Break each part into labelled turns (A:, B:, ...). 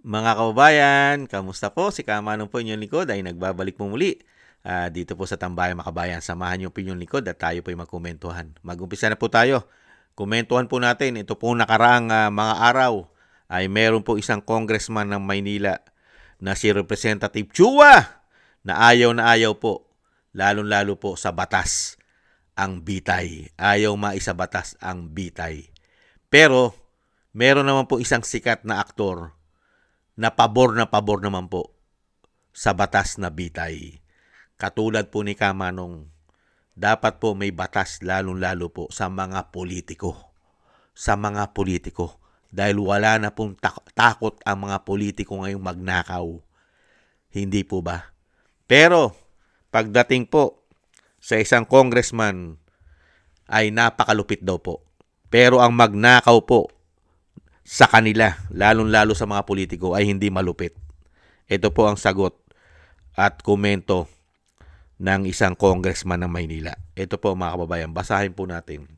A: Mga kababayan, kamusta po? Si Kamanong po inyong lingkod ay nagbabalik po muli dito po sa Tambayan Makabayan. Samahan niyo po inyong lingkod at tayo po ay magkomentuhan. Mag-umpisa na po tayo. Komentuhan po natin. Ito po nakaraang mga araw ay meron po isang congressman ng Maynila na si Representative Chua na ayaw po, lalong-lalo po sa batas ang bitay. Ayaw maisabatas ang bitay. Pero meron naman po isang sikat na aktor na pabor naman po sa batas na bitay. Katulad po ni Kamanong, dapat po may batas lalong-lalo po sa mga politiko. Sa mga politiko. Dahil wala na pong takot ang mga politiko ngayong magnakaw. Hindi po ba? Pero, pagdating po sa isang congressman, ay napakalupit daw po. Pero ang magnakaw po sa kanila, lalong-lalo sa mga politiko, ay hindi malupit. Ito po ang sagot at komento ng isang congressman ng Maynila. Ito po mga kababayan, basahin po natin.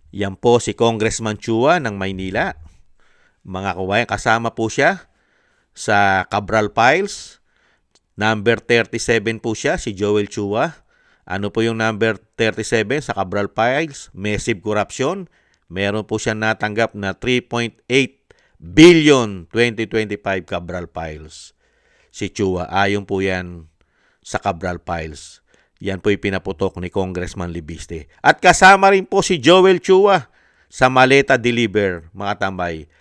A: Yan po si Congressman Chua ng Maynila. Mga kababayan, kasama po siya sa Cabral Files. Number 37 po siya, si Joel Chua. Ano po yung number 37 sa Cabral Files? Massive corruption. Meron po siya natanggap na 3.8 billion 2025 Cabral Files. Si Chua, ayon po yan sa Cabral Files. Yan po pinaputok ni Congressman Libiste. At kasama rin po si Joel Chua sa Maleta Deliver, mga tambay.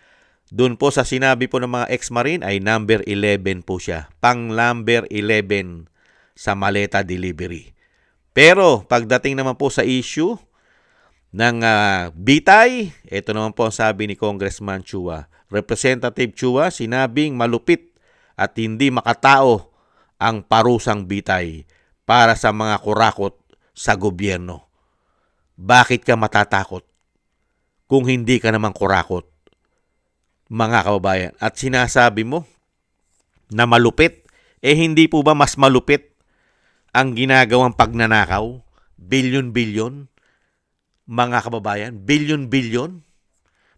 A: Doon po sa sinabi po ng mga ex-marine ay number 11 po siya. Pang number 11 sa Maleta Delivery. Pero pagdating naman po sa issue ng bitay, ito naman po ang sabi ni Congressman Chua. Representative Chua, sinabing malupit at hindi makatao ang parusang bitay para sa mga kurakot sa gobyerno. Bakit ka matatakot kung hindi ka naman kurakot, mga kababayan? At sinasabi mo na malupit, hindi po ba mas malupit ang ginagawang pagnanakaw? Bilyon-bilyon, mga kababayan, bilyon-bilyon.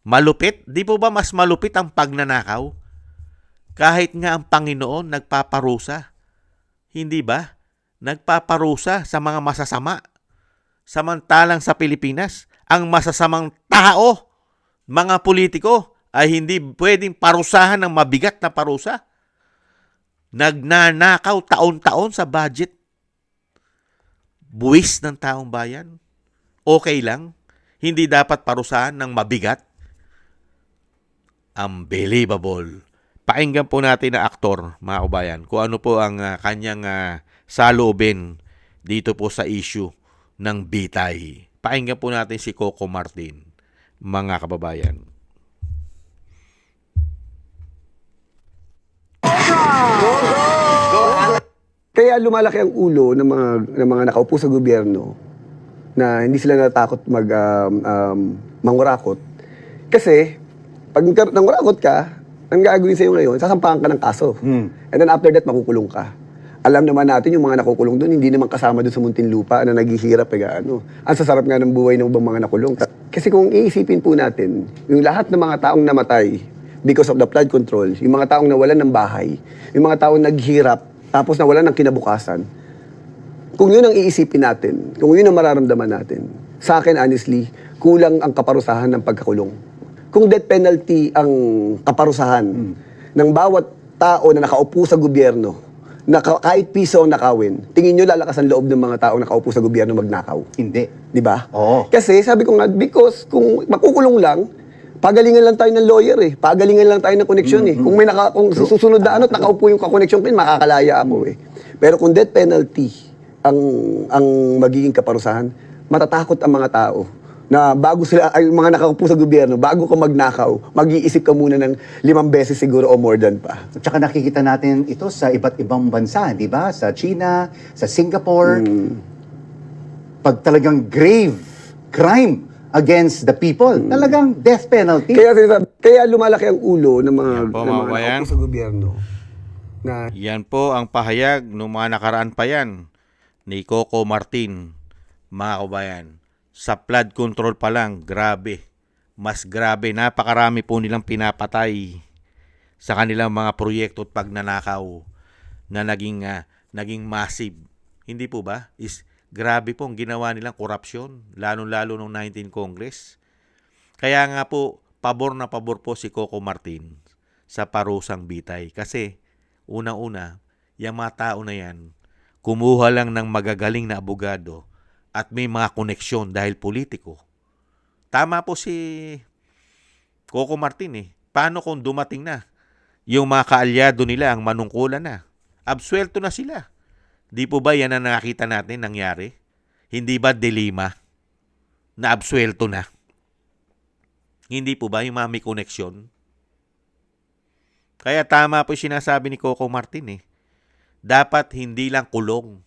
A: Malupit? Di po ba mas malupit ang pagnanakaw? Kahit nga ang Panginoon nagpaparusa. Hindi ba? Nagpaparusa sa mga masasama. Samantalang sa Pilipinas, ang masasamang tao, mga politiko, ay hindi pwedeng parusahan ng mabigat na parusa. Nagnanakaw taon-taon sa budget. Buwis ng taong bayan. Okay lang. Hindi dapat parusahan ng mabigat. Unbelievable. Pakinggan po natin na aktor, mga kabayan, kung ano po ang kanyang saloobin dito po sa issue ng bitay. Pakinggan po natin si Coco Martin, mga kababayan.
B: Kaya lumalaki ang ulo ng mga nakaupo sa gobyerno na hindi sila natatakot mangurakot. Kasi, pag nangurakot ka, ang gagawin sa'yo ngayon, sasampahan ka ng kaso. And then after that, makukulong ka. Alam naman natin yung mga nakukulong doon, hindi naman kasama doon sa Muntinlupa na naghihirap. Ang sasarap nga ng buhay ng ibang mga nakulong. Kasi kung iisipin po natin, yung lahat ng mga taong namatay because of the flood control, yung mga taong nawalan ng bahay, yung mga taong naghirap, tapos nawalan ng kinabukasan, kung yun ang iisipin natin, kung yun ang mararamdaman natin, sa akin honestly, kulang ang kaparusahan ng pagkakulong. Kung death penalty ang kaparusahan ng bawat tao na nakaupo sa gobyerno, na kahit piso ang nakawin, tingin nyo lalakas ang loob ng mga tao nakaupo sa gobyerno magnakaw?
C: Hindi.
B: Di ba?
C: Oo.
B: Kasi sabi ko nga, because kung makukulong lang, pagalingan lang tayo ng lawyer eh. Pagalingan lang tayo ng koneksyon eh. Kung kung susunod na ano, nakaupo yung kakoneksyon ko, makakalaya ako eh. Pero kung death penalty ang magiging kaparusahan, matatakot ang mga tao na bago sila, ay mga nakaupo sa gobyerno, bago ka magnakaw, mag-iisip ka muna ng 5 beses siguro o more than pa.
C: At saka nakikita natin ito sa iba't ibang bansa, di ba? Sa China, sa Singapore. Pag talagang grave crime against the people, talagang death penalty.
B: Kaya lumalaki ang ulo ng mga,
A: Yan po,
B: ng mga
A: mga bayan.
B: nakaupo sa gobyerno. Na
A: Yan po ang pahayag ng mga nakaraan pa yan ni Coco Martin, mga kabayan. Sa flood control pa lang, grabe. Mas grabe, napakarami po nilang pinapatay sa kanilang mga proyekto at pagnanakaw na naging massive. Hindi po ba? Grabe po ang ginawa nilang korupsyon, lalo-lalo nung 19 Congress. Kaya nga po, pabor na pabor po si Coco Martin sa parusang bitay. Kasi, unang-una, yung mga tao na yan, kumuha lang ng magagaling na abogado at may mga koneksyon dahil politiko. Tama po si Coco Martin eh. Paano kung dumating na yung mga kaalyado nila ang manungkulan na? Absuelto na sila. Di po ba yan ang nakita natin nangyari? Hindi ba dilema na absuelto na? Hindi po ba yung mga may koneksyon? Kaya tama po yung sinasabi ni Coco Martin eh. Dapat hindi lang kulong.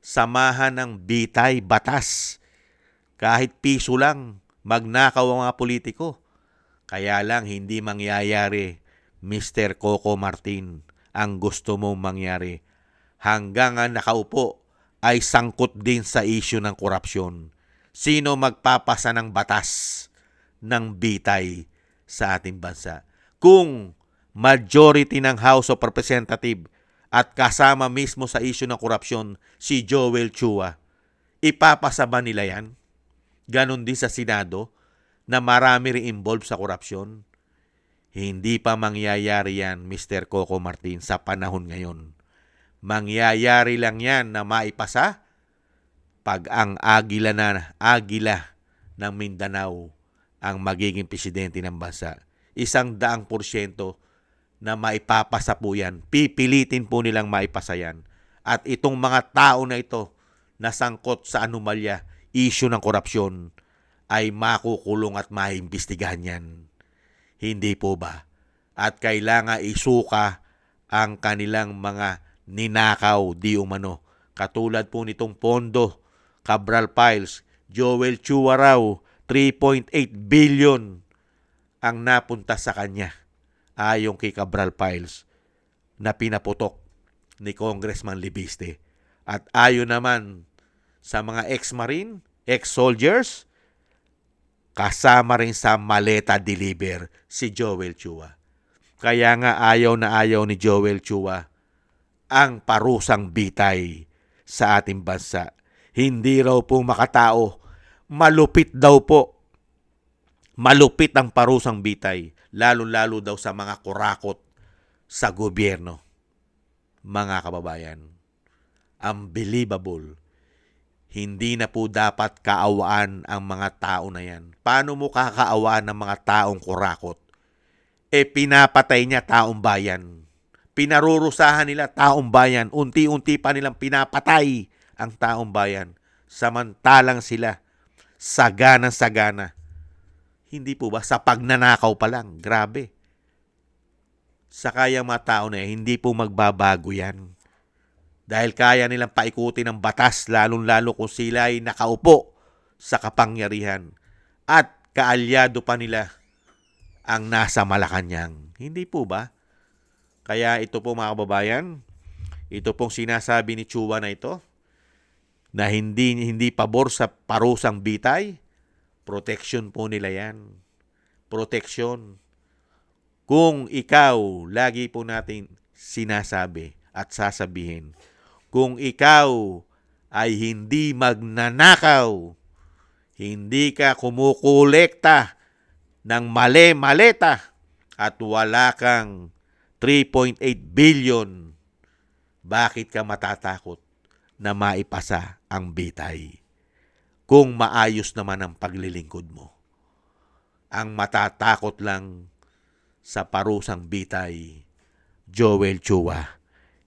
A: Samahan ng bitay, batas. Kahit piso lang, magnakaw ang mga politiko. Kaya lang hindi mangyayari, Mr. Coco Martin, ang gusto mong mangyari. Hanggang ang nakaupo ay sangkot din sa issue ng korupsyon. Sino magpapasa ng batas ng bitay sa ating bansa? Kung majority ng House of Representatives at kasama mismo sa issue ng korupsyon si Joel Chua, ipapasa ba nila yan? Ganon din sa Senado na marami rin involved sa korupsyon. Hindi pa mangyayari yan, Mr. Coco Martin, sa panahon ngayon. Mangyayari lang yan na maipasa pag ang agila ng Mindanao ang magiging presidente ng bansa. 100% na maipapasa po yan. Pipilitin po nilang maipasa yan. At itong mga tao na ito na sangkot sa anomalya, issue ng korupsyon, ay makukulong at maimbestigahan yan. Hindi po ba? At kailangan isuka ang kanilang mga ninakaw di umano. Katulad po nitong Pondo, Cabral Files, Joel Chua raw, 3.8 billion ang napunta sa kanya ayon kay Cabral Files na pinaputok ni Congressman Libiste. At ayon naman sa mga ex-marine, ex-soldiers, kasama rin sa maleta deliver si Joel Chua. Kaya nga ayaw na ayaw ni Joel Chua ang parusang bitay sa ating bansa. Hindi raw po makatao. Malupit daw po. Malupit ang parusang bitay. Lalo-lalo daw sa mga kurakot sa gobyerno. Mga kababayan, unbelievable. Hindi na po dapat kaawaan ang mga tao na yan. Paano mo kakaawaan ng mga taong kurakot? Pinapatay niya taong bayan. Pinarurusahan nila taong bayan. Unti-unti pa nilang pinapatay ang taong bayan. Samantalang sila, sagana. Hindi po ba? Sa pagnanakaw pa lang. Grabe. Sa kaya mga tao na yan, hindi po magbabago yan. Dahil kaya nilang paikutin ng batas, lalong-lalo kung sila ay nakaupo sa kapangyarihan. At kaalyado pa nila ang nasa Malacanang. Hindi po ba? Kaya ito po mga kababayan, ito pong sinasabi ni Chua na ito, na hindi pabor sa parusang bitay, protection po nila yan. Protection. Kung ikaw, lagi po natin sinasabi at sasabihin, kung ikaw ay hindi magnanakaw, hindi ka kumukolekta ng maleta at wala kang 3.8 billion, bakit ka matatakot na maipasa ang bitay? Kung maayos naman ang paglilingkod mo. Ang matatakot lang sa parusang bitay, Joel Chua,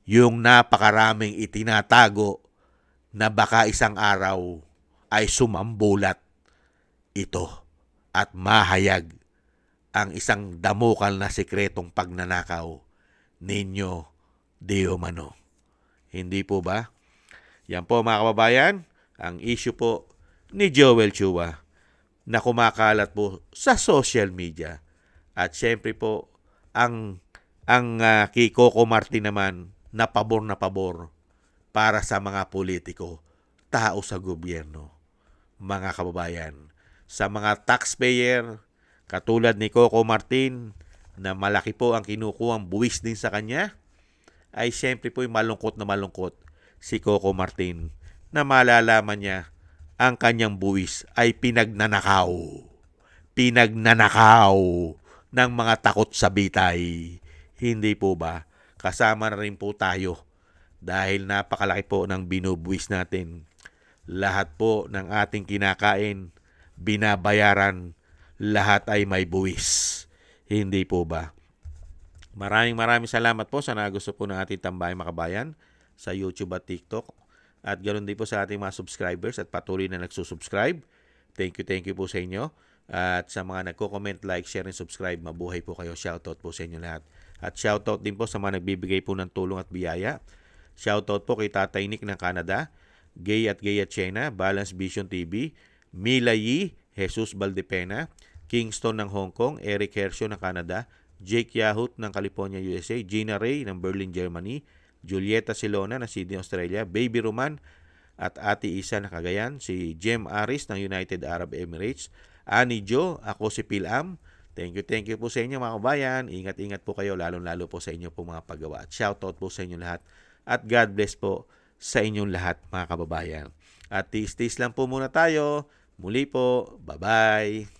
A: yung napakaraming itinatago na baka isang araw ay sumambulat ito at mahayag ang isang damukal na sikretong pagnanakaw ninyo di umano. Hindi po ba? Yan po mga kababayan, ang issue po ni Joel Chua na kumakalat po sa social media. At syempre po, ang kay Coco Martin naman na pabor para sa mga politiko, tao sa gobyerno. Mga kababayan, sa mga taxpayer, katulad ni Coco Martin na malaki po ang kinukuhang buwis din sa kanya, ay siyempre po malungkot na malungkot si Coco Martin na malalaman niya ang kanyang buwis ay pinagnanakaw. Pinagnanakaw ng mga takot sa bitay. Hindi po ba? Kasama na rin po tayo dahil napakalaki po ng binubuwis natin. Lahat po ng ating kinakain, binabayaran, lahat ay may buwis. Hindi po ba? Maraming salamat po sa nagusto po ng ating Tambayang Makabayan sa YouTube at TikTok. At ganoon din po sa ating mga subscribers at patuloy na nagsusubscribe. Thank you po sa inyo. At sa mga nagko-comment, like, share, and subscribe, mabuhay po kayo. Shoutout po sa inyo lahat. At shoutout din po sa mga nagbibigay po ng tulong at biyaya. Shoutout po kay Tatay Nick ng Canada, Gay at Chena, Balance Vision TV, Mila Yi, Jesus Valdepena, Kingston ng Hong Kong, Eric Hersio ng Canada, Jake Yahut ng California, USA, Gina Ray ng Berlin, Germany, Julieta Silona ng Sydney, Australia, Baby Roman at Ate Isa ng Cagayan, si Jem Aris ng United Arab Emirates, Ani Jo, ako si Pilam. Thank you po sa inyo mga kabayan. Ingat po kayo, lalo po sa inyo po mga paggawa. At shoutout po sa inyo lahat. At God bless po sa inyong lahat mga kababayan. At tiis lang po muna tayo. Muli po, bye-bye.